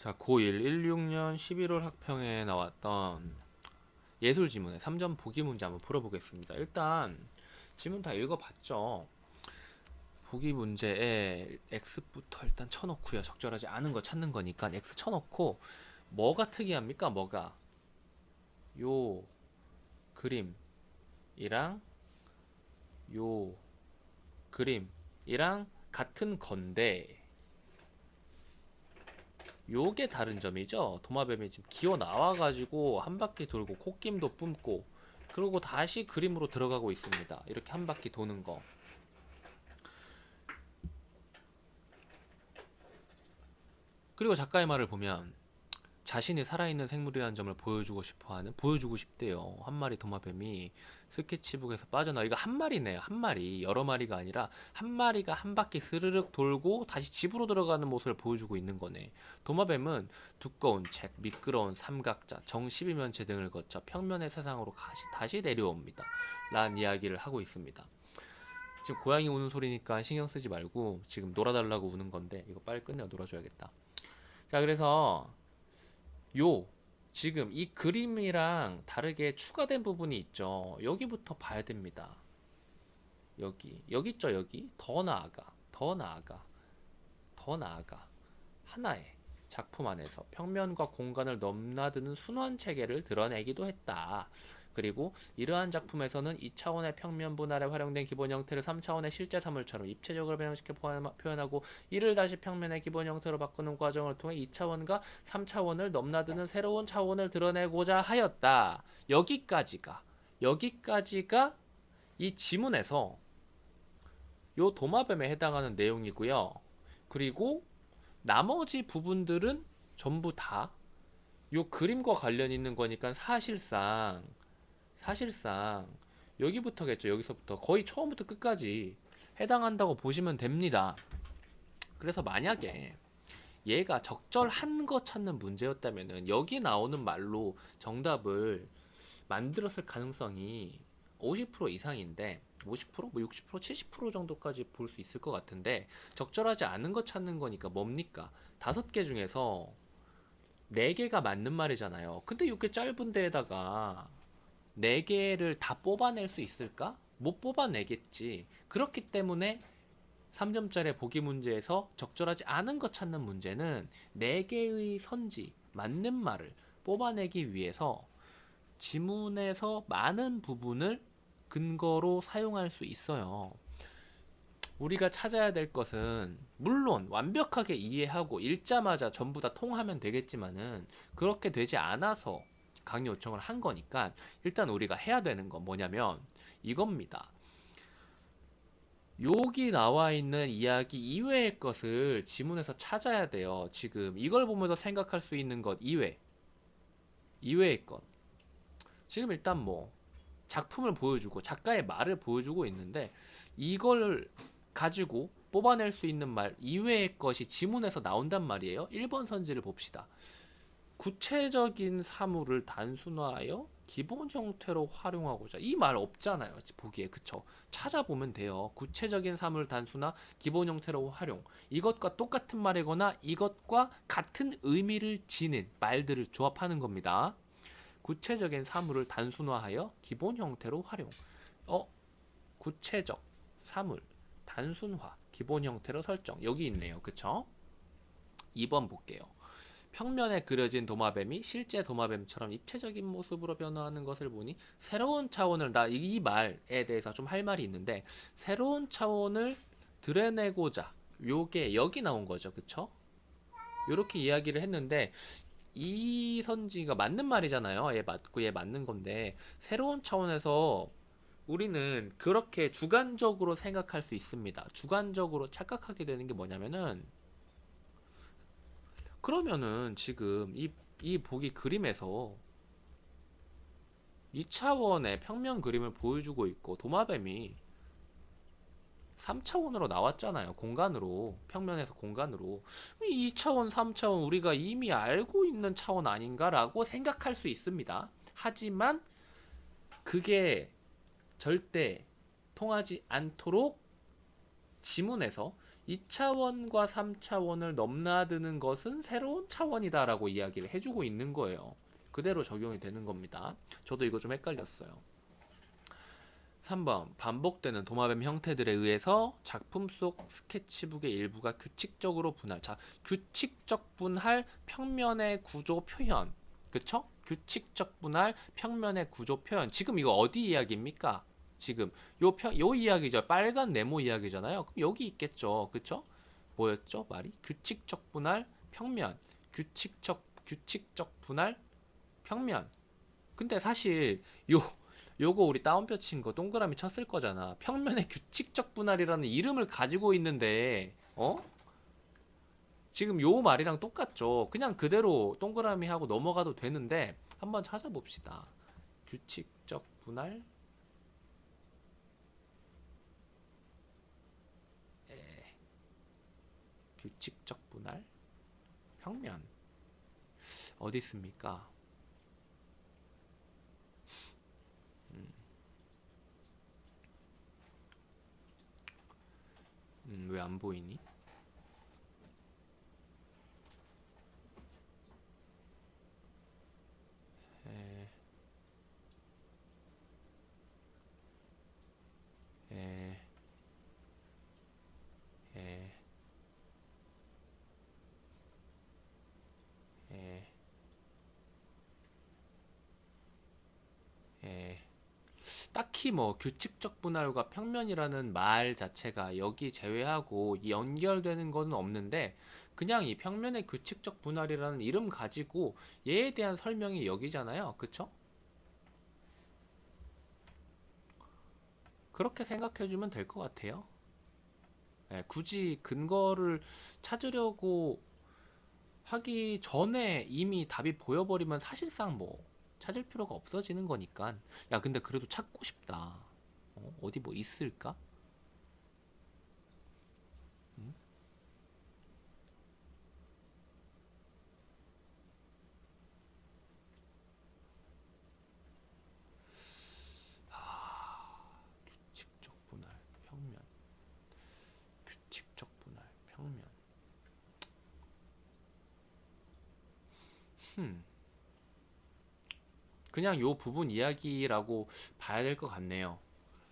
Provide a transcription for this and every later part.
자, 고1 16년 11월 학평에 나왔던 예술 지문의 3점 보기 문제 한번 풀어보겠습니다. 일단 지문 다 읽어봤죠? 보기 문제에 x부터 일단 쳐놓고요. 적절하지 않은 거 찾는 거니까 x 쳐놓고 뭐가 특이합니까? 뭐가? 요 그림이랑 요 그림이랑 같은 건데 요게 다른 점이죠. 도마뱀이 지금 기어 나와가지고 한 바퀴 돌고 콧김도 뿜고 그리고 다시 그림으로 들어가고 있습니다. 이렇게 한 바퀴 도는 거. 그리고 작가의 말을 보면 자신이 살아있는 생물이라는 점을 보여주고 싶대요. 한 마리 도마뱀이 스케치북에서 빠져나와. 이거 한 마리네요. 한 마리. 여러 마리가 아니라 한 마리가 한 바퀴 스르륵 돌고 다시 집으로 들어가는 모습을 보여주고 있는 거네. 도마뱀은 두꺼운 책, 미끄러운 삼각자, 정 12면체 등을 거쳐 평면의 세상으로 다시 내려옵니다. 라는 이야기를 하고 있습니다. 지금 고양이 우는 소리니까 신경 쓰지 말고 지금 놀아달라고 우는 건데 이거 빨리 끝내고 놀아줘야겠다. 자, 그래서 요 지금 이 그림이랑 다르게 추가된 부분이 있죠. 여기부터 봐야 됩니다. 여기 있죠. 여기 더 나아가 하나의 작품 안에서 평면과 공간을 넘나드는 순환 체계를 드러내기도 했다. 그리고 이러한 작품에서는 2차원의 평면 분할에 활용된 기본 형태를 3차원의 실제 사물처럼 입체적으로 변형시켜 표현하고 이를 다시 평면의 기본 형태로 바꾸는 과정을 통해 2차원과 3차원을 넘나드는 새로운 차원을 드러내고자 하였다. 여기까지가 이 지문에서 요 도마뱀에 해당하는 내용이고요. 그리고 나머지 부분들은 전부 다 요 그림과 관련 있는 거니까 사실상 여기부터겠죠. 여기서부터 거의 처음부터 끝까지 해당한다고 보시면 됩니다. 그래서 만약에 얘가 적절한 거 찾는 문제였다면은 여기 나오는 말로 정답을 만들었을 가능성이 50% 이상인데 50%? 뭐 60%? 70% 정도까지 볼 수 있을 것 같은데 적절하지 않은 거 찾는 거니까 뭡니까? 5개 중에서 4개가 맞는 말이잖아요. 근데 이렇게 짧은 데에다가 4개를 다 뽑아낼 수 있을까? 못 뽑아내겠지. 그렇기 때문에 3점짜리 보기 문제에서 적절하지 않은 것 찾는 문제는 4개의 선지, 맞는 말을 뽑아내기 위해서 지문에서 많은 부분을 근거로 사용할 수 있어요. 우리가 찾아야 될 것은 물론 완벽하게 이해하고 읽자마자 전부 다 통하면 되겠지만은 그렇게 되지 않아서 강의 요청을 한 거니까 일단 우리가 해야 되는 건 뭐냐면 이겁니다. 여기 나와 있는 이야기 이외의 것을 지문에서 찾아야 돼요. 지금 이걸 보면서 생각할 수 있는 것 이외의 것. 지금 일단 뭐 작품을 보여주고 작가의 말을 보여주고 있는데 이걸 가지고 뽑아낼 수 있는 말 이외의 것이 지문에서 나온단 말이에요. 1번 선지를 봅시다. 구체적인 사물을 단순화하여 기본 형태로 활용하고자. 이 말 없잖아요. 보기에. 그쵸? 찾아보면 돼요. 구체적인 사물 단순화, 기본 형태로 활용. 이것과 똑같은 말이거나 이것과 같은 의미를 지닌 말들을 조합하는 겁니다. 구체적인 사물을 단순화하여 기본 형태로 활용. 어, 구체적 사물 단순화 기본 형태로 설정. 여기 있네요. 그쵸? 2번 볼게요. 평면에 그려진 도마뱀이 실제 도마뱀처럼 입체적인 모습으로 변화하는 것을 보니 새로운 차원을 이 말에 대해서 좀 할 말이 있는데 새로운 차원을 드러내고자 요게 여기 나온 거죠. 그쵸? 요렇게 이야기를 했는데 이 선지가 맞는 말이잖아요. 얘 맞고 얘 맞는 건데 새로운 차원에서 우리는 그렇게 주관적으로 생각할 수 있습니다. 주관적으로 착각하게 되는 게 뭐냐면은 그러면은 지금 이 보기 그림에서 2차원의 평면 그림을 보여주고 있고 도마뱀이 3차원으로 나왔잖아요. 공간으로. 평면에서 공간으로. 2차원, 3차원 우리가 이미 알고 있는 차원 아닌가라고 생각할 수 있습니다. 하지만 그게 절대 통하지 않도록 지문에서 2차원과 3차원을 넘나드는 것은 새로운 차원이다라고 이야기를 해주고 있는 거예요. 그대로 적용이 되는 겁니다. 저도 이거 좀 헷갈렸어요. 3번 반복되는 도마뱀 형태들에 의해서 작품 속 스케치북의 일부가 규칙적으로 분할. 자, 규칙적 분할 평면의 구조 표현. 그쵸? 규칙적 분할 평면의 구조 표현. 지금 이거 어디 이야기입니까? 지금 요 이야기죠. 빨간 네모 이야기잖아요. 그럼 여기 있겠죠. 그쵸? 뭐였죠? 말이? 규칙적 분할 평면. 규칙적 분할 평면. 근데 사실 요거 우리 다운표 친 거 동그라미 쳤을 거잖아. 평면의 규칙적 분할이라는 이름을 가지고 있는데, 지금 요 말이랑 똑같죠. 그냥 그대로 동그라미 하고 넘어가도 되는데, 한번 찾아봅시다. 규칙적 분할, 규칙적 분할, 평면. 어디 있습니까? 왜 안 보이니? 에, 에, 에, 에, 에. 딱히 뭐 규칙적 분할과 평면이라는 말 자체가 여기 제외하고 연결되는 거는 없는데, 그냥 이 평면의 규칙적 분할이라는 이름 가지고 얘에 대한 설명이 여기잖아요. 그쵸? 그렇게 생각해주면 될 것 같아요. 예, 굳이 근거를 찾으려고 하기 전에 이미 답이 보여버리면 사실상 뭐 찾을 필요가 없어지는 거니까. 야, 근데 그래도 찾고 싶다. 어디 뭐 있을까? 음? 규칙적 분할, 평면, 규칙적 분할, 평면. 흠, 그냥 요 부분 이야기라고 봐야 될 것 같네요.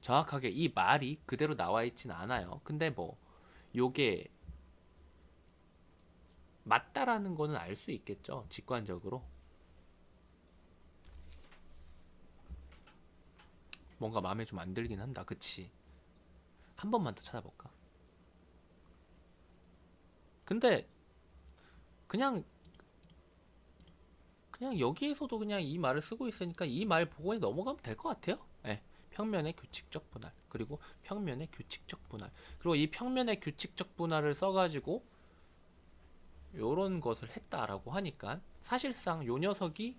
정확하게 이 말이 그대로 나와 있진 않아요. 근데 뭐 요게 맞다라는 거는 알 수 있겠죠. 직관적으로. 뭔가 마음에 좀 안 들긴 한다. 그치? 한 번만 더 찾아볼까? 근데 그냥 여기에서도 그냥 이 말을 쓰고 있으니까 이 말 보고 넘어가면 될 것 같아요. 예. 평면의 규칙적 분할, 그리고 평면의 규칙적 분할, 그리고 이 평면의 규칙적 분할을 써가지고 요런 것을 했다라고 하니까 사실상 요 녀석이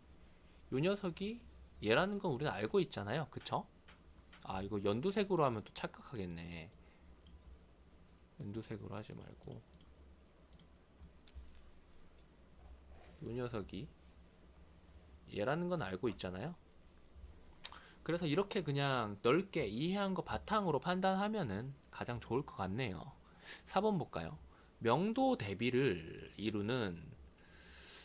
얘라는 건 우리는 알고 있잖아요. 그쵸? 아, 이거 연두색으로 하면 또 착각하겠네. 연두색으로 하지 말고 요 녀석이 얘라는 건 알고 있잖아요. 그래서 이렇게 그냥 넓게 이해한 거 바탕으로 판단하면은 가장 좋을 것 같네요. 4번 볼까요? 명도 대비를 이루는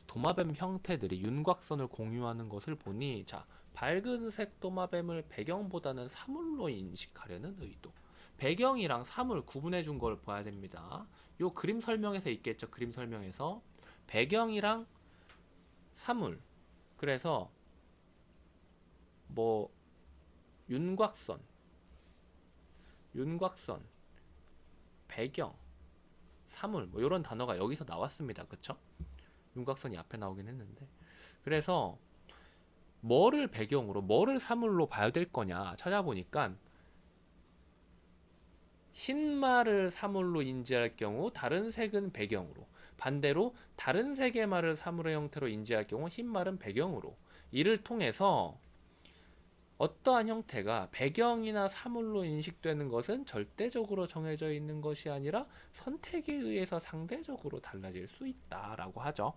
도마뱀 형태들이 윤곽선을 공유하는 것을 보니, 자, 밝은색 도마뱀을 배경보다는 사물로 인식하려는 의도. 배경이랑 사물 구분해 준 걸 봐야 됩니다. 요 그림 설명에서 있겠죠. 그림 설명에서 배경이랑 사물. 그래서 뭐 윤곽선, 윤곽선, 배경, 사물 뭐 이런 단어가 여기서 나왔습니다. 그쵸? 윤곽선이 앞에 나오긴 했는데, 그래서 뭐를 배경으로 뭐를 사물로 봐야 될 거냐 찾아보니까 흰말을 사물로 인지할 경우 다른 색은 배경으로, 반대로 다른 색의 말을 사물의 형태로 인지할 경우 흰말은 배경으로, 이를 통해서 어떠한 형태가 배경이나 사물로 인식되는 것은 절대적으로 정해져 있는 것이 아니라 선택에 의해서 상대적으로 달라질 수 있다라고 하죠.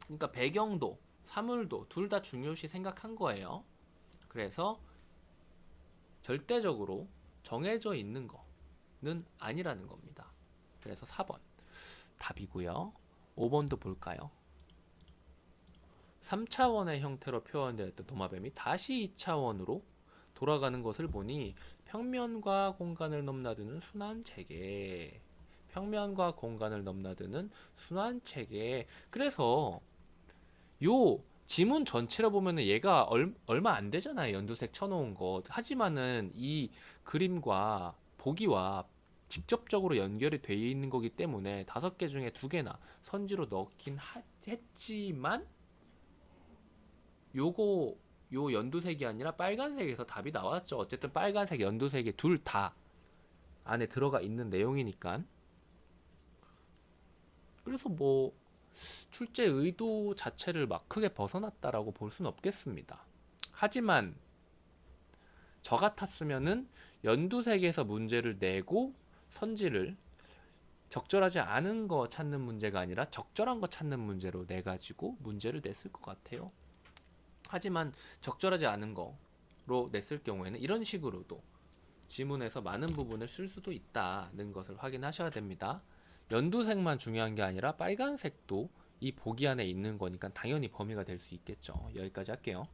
그러니까 배경도 사물도 둘 다 중요시 생각한 거예요. 그래서 절대적으로 정해져 있는 거는 아니라는 겁니다. 그래서 4번 답이고요. 5번도 볼까요? 3차원의 형태로 표현되었던 도마뱀이 다시 2차원으로 돌아가는 것을 보니 평면과 공간을 넘나드는 순환체계. 평면과 공간을 넘나드는 순환체계. 그래서 요 지문 전체로 보면은 얘가 얼마 안 되잖아요. 연두색 쳐놓은 거. 하지만은 이 그림과 보기와 직접적으로 연결이 돼 있는 거기 때문에 5개 중에 2개나 선지로 넣긴 했지만 요거 요 연두색이 아니라 빨간색에서 답이 나왔죠. 어쨌든 빨간색, 연두색이 둘 다 안에 들어가 있는 내용이니까. 그래서 뭐 출제 의도 자체를 막 크게 벗어났다라고 볼 수는 없겠습니다. 하지만 저 같았으면은 연두색에서 문제를 내고 선지를 적절하지 않은 거 찾는 문제가 아니라 적절한 거 찾는 문제로 내 가지고 문제를 냈을 것 같아요. 하지만 적절하지 않은 거로 냈을 경우에는 이런 식으로도 지문에서 많은 부분을 쓸 수도 있다는 것을 확인하셔야 됩니다. 연두색만 중요한 게 아니라 빨간색도 이 보기 안에 있는 거니까 당연히 범위가 될 수 있겠죠. 여기까지 할게요.